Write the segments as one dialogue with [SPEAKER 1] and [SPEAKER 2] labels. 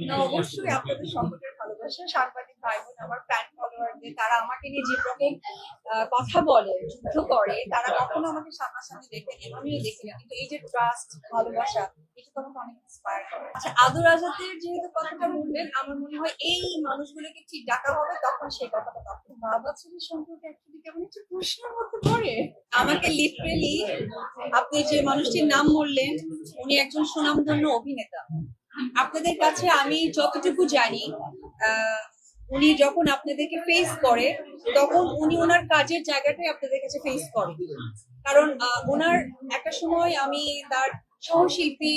[SPEAKER 1] না, অবশ্যই আপনাদের সকলের ভালোবাসা, সাংবাদিক ভাই বোন, আমার ফ্যান ফলোয়ারদের, তারা আমাকে নিয়ে যে রকম কথা বলে, যুদ্ধ করে, তারা কখনো আমাকে সামনাসামনি দেখেনি, আমিও দেখিনি, কিন্তু এই যে ট্রাস্ট, ভালোবাসা, এটা তো আমাকে অনেক ইন্সপায়ার করে। আচ্ছা, আদর আজাদের যেহেতু কথাটা বললেন, আমার মনে হয় এই মানুষগুলোকে ঠিক ডাকা হবে, তখন সেই কথাটা তখন বাবা ছেলের সম্পর্কে অ্যাকচুয়ালি কেমন একটু প্রশ্নের মধ্যে পড়ে। আমাকে লিটারেলি, আপনি যে মানুষটির নাম বললেন, উনি একজন সুনামধন্য অভিনেতা। আপনাদের কাছে আমি যতটুকু জানি, আহ, উনি যখন আপনাদেরকে ফেস করে, তখন উনি ওনার কাজের জায়গাটাই আপনাদের কাছে ফেস করে। কারণ ওনার একটা সময় আমি তার সহশিল্পী,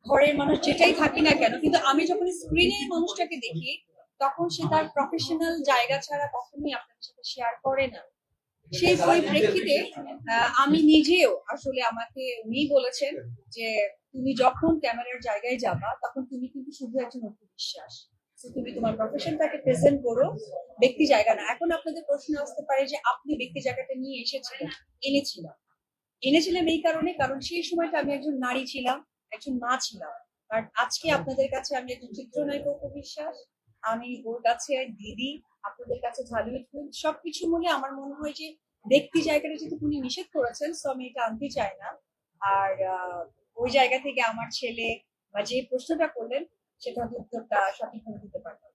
[SPEAKER 1] ঘরের মানুষ যেটাই থাকি না কেন, কিন্তু আমি যখন স্ক্রিনে মানুষটাকে দেখি, তখন সে তার প্রফেশনাল জায়গা ছাড়া কখনোই আপনাদের সাথে শেয়ার করে না। সেই পরিপ্রেক্ষিতে আমি নিজেও আসলে, আমাকে উনি বলেছেন যে তুমি যখন ক্যামেরার জায়গায় যাবা, তখন তুমি কিন্তু শুধু একজন অপু বিশ্বাস, তো তুমি তোমার প্রফেশনটাকে প্রেজেন্ট করো, ব্যক্তি জায়গা না। এখন আপনাদের প্রশ্ন আসতে পারে যে আপনি ব্যক্তি জায়গাটা নিয়ে এসেছিলেন। এনেছিলাম। এনেছিলাম এই কারণে, কারণ সেই সময়টা আমি একজন নারী ছিলাম, একজন মা ছিলাম। আর আজকে আপনাদের কাছে আমি একজন চিত্রনায়িকা অপু বিশ্বাস, আমি ওর কাছে দিদি, আপনাদের কাছে ঝালিউড কুইন, সবকিছু মিলে আমার মনে হয় যে ব্যক্তি জায়গাটা যেহেতু উনি নিষেধ করেছেন, সো আমি এটা আনতে চাই না। আর ওই জায়গা থেকে আমার ছেলে, বা যে প্রশ্নটা করলেন, সেটা উত্তরটা সঠিকভাবে দিতে পারবেন।